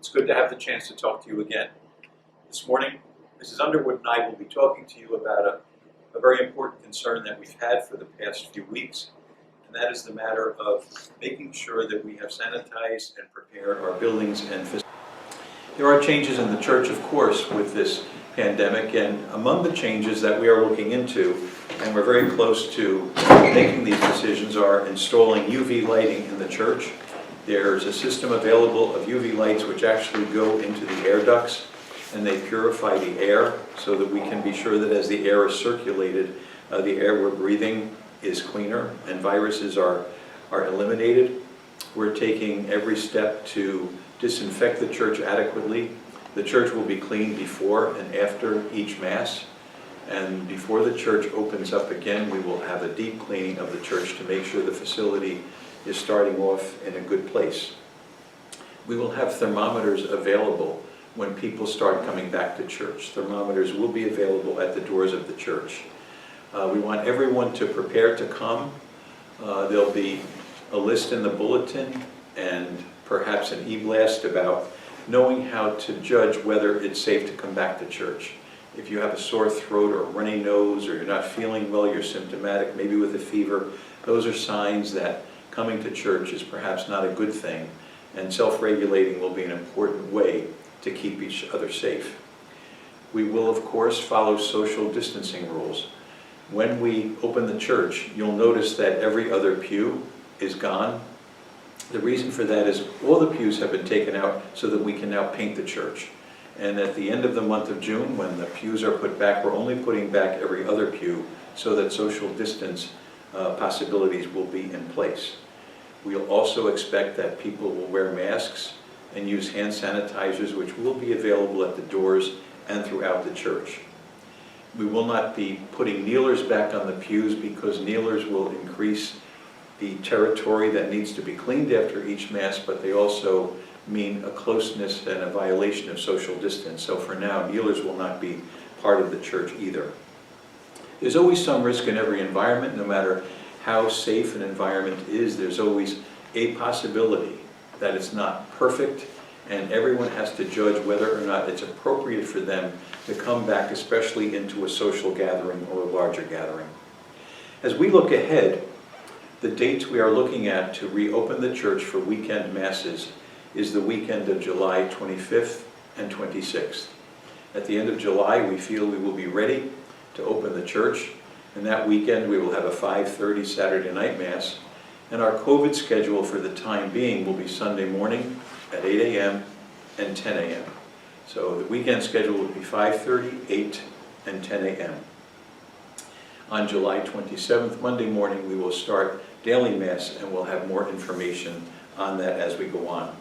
It's good to have the chance to talk to you again. This morning, Mrs. Underwood and I will be talking to you about a very important concern that we've had for the past few weeks, and that is the matter of making sure that we have sanitized and prepared our buildings and facilities. There are changes in the church, of course, with this pandemic, and among the changes that we are looking into, and we're very close to making these decisions, are installing UV lighting in the church. There's a system available of UV lights which actually go into the air ducts, and they purify the air so that we can be sure that as the air is circulated, the air we're breathing is cleaner and viruses are eliminated. We're taking every step to disinfect the church adequately. The church will be cleaned before and after each Mass, and before the church opens up again, we will have a deep cleaning of the church to make sure the facility is starting off in a good place. We will have thermometers available when people start coming back to church. Thermometers will be available at the doors of the church. We want everyone to prepare to come. There'll be a list in the bulletin and perhaps an e-blast about knowing how to judge whether it's safe to come back to church. If you have a sore throat or a runny nose, or you're not feeling well, you're symptomatic, maybe with a fever, those are signs that coming to church is perhaps not a good thing, and self-regulating will be an important way to keep each other safe. We will, of course, follow social distancing rules. When we open the church, you'll notice that every other pew is gone. The reason for that is all the pews have been taken out so that we can now paint the church. And at the end of the month of June, when the pews are put back, we're only putting back every other pew so that social distance possibilities will be in place. We'll also expect that people will wear masks and use hand sanitizers, which will be available at the doors and throughout the church. We will not be putting kneelers back on the pews because kneelers will increase the territory that needs to be cleaned after each Mass, but they also mean a closeness and a violation of social distance. So for now, kneelers will not be part of the church either. There's always some risk in every environment. No matter how safe an environment is, there's always a possibility that it's not perfect, and everyone has to judge whether or not it's appropriate for them to come back, especially into a social gathering or a larger gathering. As we look ahead, the dates we are looking at to reopen the church for weekend Masses is the weekend of July 25th and 26th. At the end of July, we feel we will be ready to open the church, and that weekend we will have a 5:30 Saturday night Mass, and our COVID schedule for the time being will be Sunday morning at 8 a.m. and 10 a.m. So the weekend schedule will be 5:30, 8, and 10 a.m. On July 27th, Monday morning, we will start daily Mass, and we'll have more information on that as we go on.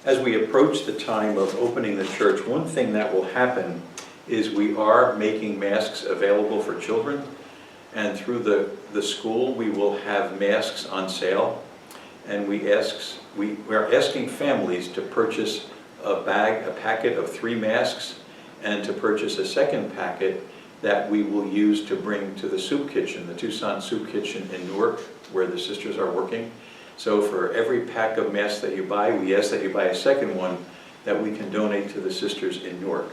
As we approach the time of opening the church, one thing that will happen is we are making masks available for children, and through the school we will have masks on sale, and we are asking families to purchase a packet of 3 masks, and to purchase a second packet that we will use to bring to the soup kitchen, the Tucson Soup Kitchen in Newark, where the sisters are working. So for every pack of masks that you buy, we ask that you buy a second one that we can donate to the sisters in Newark.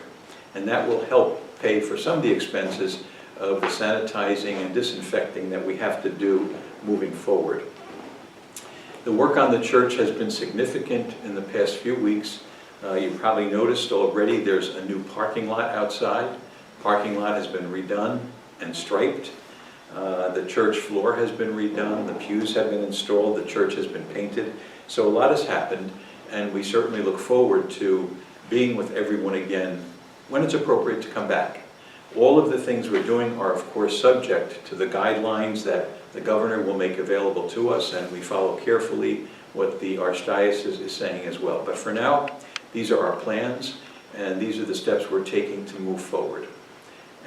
And that will help pay for some of the expenses of the sanitizing and disinfecting that we have to do moving forward. The work on the church has been significant in the past few weeks. You probably noticed already there's a new parking lot outside. Parking lot has been redone and striped. The church floor has been redone, the pews have been installed, the church has been painted. So a lot has happened, and we certainly look forward to being with everyone again when it's appropriate to come back. All of the things we're doing are, of course, subject to the guidelines that the governor will make available to us, and we follow carefully what the Archdiocese is saying as well. But for now, these are our plans, and these are the steps we're taking to move forward.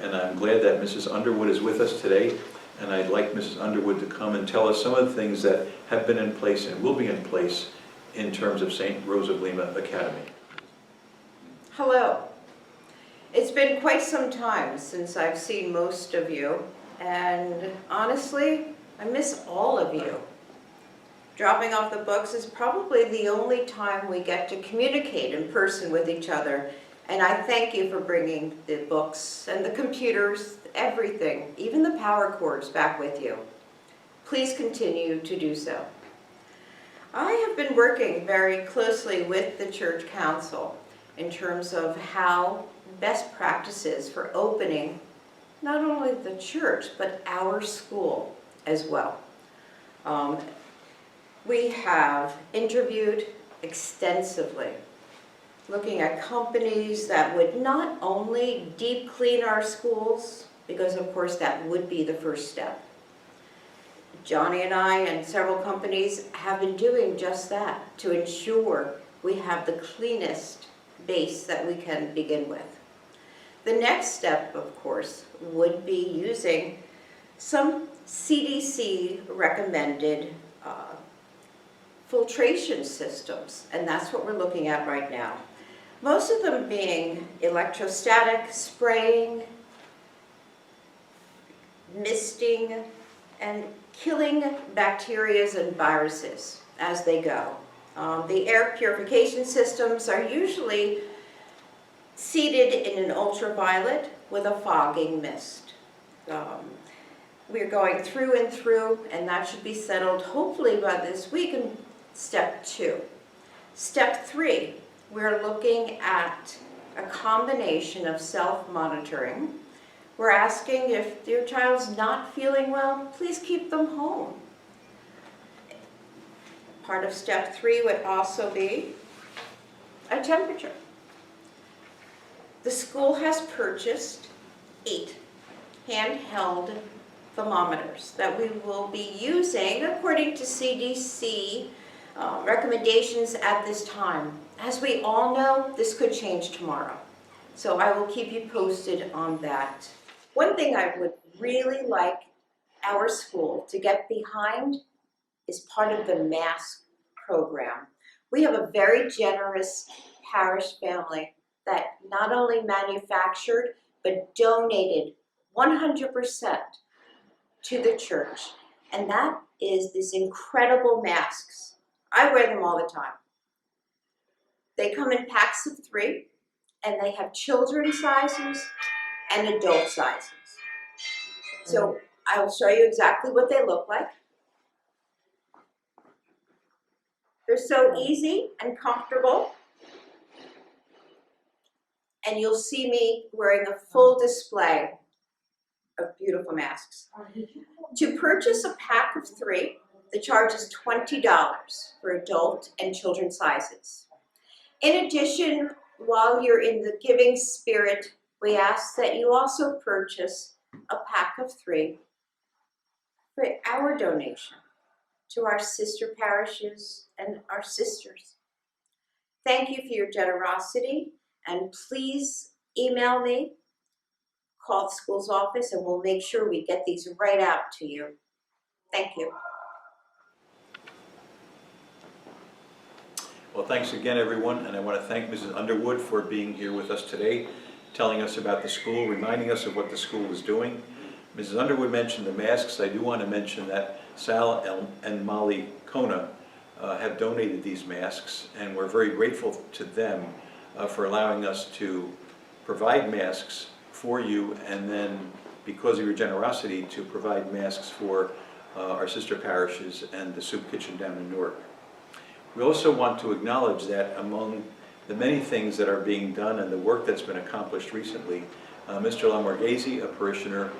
And I'm glad that Mrs. Underwood is with us today, and I'd like Mrs. Underwood to come and tell us some of the things that have been in place and will be in place in terms of St. Rose of Lima Academy. Hello. It's been quite some time since I've seen most of you, and honestly, I miss all of you. Dropping off the books is probably the only time we get to communicate in person with each other. And I thank you for bringing the books and the computers, everything, even the power cords back with you. Please continue to do so. I have been working very closely with the Church Council in terms of how best practices for opening not only the church, but our school as well. We have interviewed extensively, looking at companies that would not only deep clean our schools, because of course that would be the first step. Johnny and I and several companies have been doing just that to ensure we have the cleanest base that we can begin with. The next step, of course, would be using some CDC recommended filtration systems, and that's what we're looking at right now. Most of them being electrostatic, spraying, misting, and killing bacteria and viruses as they go. The air purification systems are usually seated in an ultraviolet with a fogging mist. We're going through and through, and that should be settled hopefully by this week in step 2. Step 3, we're looking at a combination of self-monitoring. We're asking if your child's not feeling well, please keep them home. Part of step 3 would also be a temperature. The school has purchased 8 handheld thermometers that we will be using according to CDC recommendations at this time. As we all know, this could change tomorrow. So I will keep you posted on that. One thing I would really like our school to get behind is part of the mask program. We have a very generous parish family that not only manufactured, but donated 100% to the church. And that is these incredible masks. I wear them all the time. They come in packs of 3, and they have children's sizes and adult sizes. So I will show you exactly what they look like. They're so easy and comfortable. And you'll see me wearing a full display of beautiful masks. To purchase a pack of 3, the charge is $20 for adult and children's sizes. In addition, while you're in the giving spirit, we ask that you also purchase a pack of 3 for our donation to our sister parishes and our sisters. Thank you for your generosity, and please email me, call the school's office, and we'll make sure we get these right out to you. Thank you. Well, thanks again, everyone, and I want to thank Mrs. Underwood for being here with us today, telling us about the school, reminding us of what the school is doing. Mrs. Underwood mentioned the masks. I do want to mention that Sal and Molly Kona have donated these masks, and we're very grateful to them for allowing us to provide masks for you, and then, because of your generosity, to provide masks for our sister parishes and the soup kitchen down in Newark. We also want to acknowledge that among the many things that are being done and the work that's been accomplished recently, Mr. Lamorghese, a parishioner,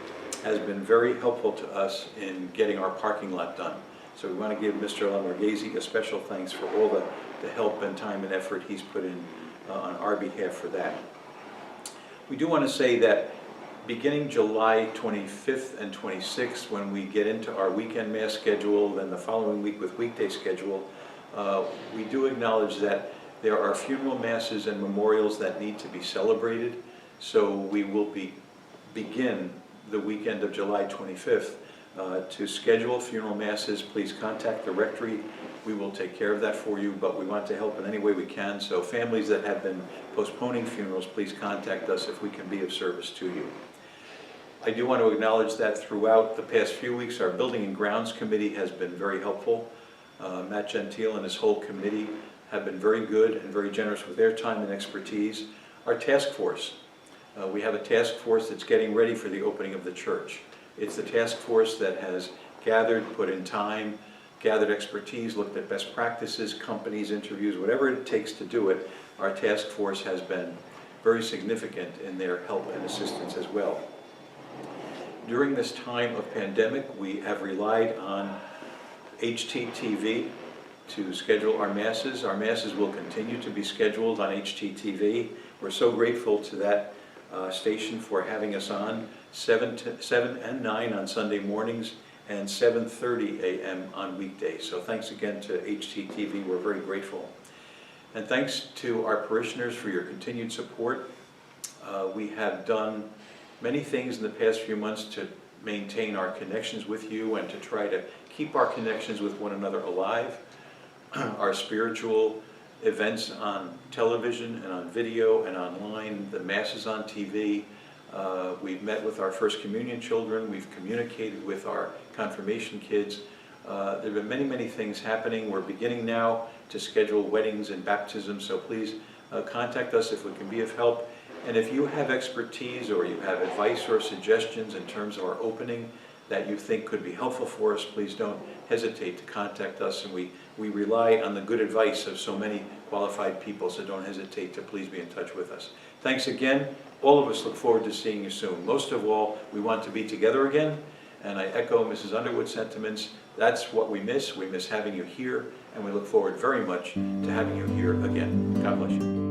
has been very helpful to us in getting our parking lot done. So we want to give Mr. Lamorghese a special thanks for all the help and time and effort he's put in on our behalf for that. We do want to say that beginning July 25th and 26th, when we get into our weekend mass schedule, then the following week with weekday schedule, we do acknowledge that there are funeral masses and memorials that need to be celebrated. So we will begin the weekend of July 25th to schedule funeral masses. Please contact the rectory. We will take care of that for you, but we want to help in any way we can. So families that have been postponing funerals, please contact us if we can be of service to you. I do want to acknowledge that throughout the past few weeks, our Building and Grounds Committee has been very helpful. Matt Gentile and his whole committee have been very good and very generous with their time and expertise. Our task force. We have a task force that's getting ready for the opening of the church. It's the task force that has gathered, put in time, gathered expertise, looked at best practices, companies, interviews, whatever it takes to do it. Our task force has been very significant in their help and assistance as well. During this time of pandemic, we have relied on HTTV to schedule our masses. Our masses will continue to be scheduled on HTTV. We're so grateful to that station for having us on 7 and 9 on Sunday mornings and 7:30 a.m. on weekdays. So thanks again to HTTV. We're very grateful. And thanks to our parishioners for your continued support. We have done many things in the past few months to maintain our connections with you and to try to keep our connections with one another alive. Our spiritual events on television and on video and online, the masses on TV. We've met with our First Communion children. We've communicated with our confirmation kids. There have been many, many things happening. We're beginning now to schedule weddings and baptisms, so please contact us if we can be of help. And if you have expertise or you have advice or suggestions in terms of our opening that you think could be helpful for us, please don't hesitate to contact us. And we rely on the good advice of so many qualified people, so don't hesitate to please be in touch with us. Thanks again. All of us look forward to seeing you soon. Most of all, we want to be together again, and I echo Mrs. Underwood's sentiments. That's what we miss. We miss having you here, and we look forward very much to having you here again. God bless you.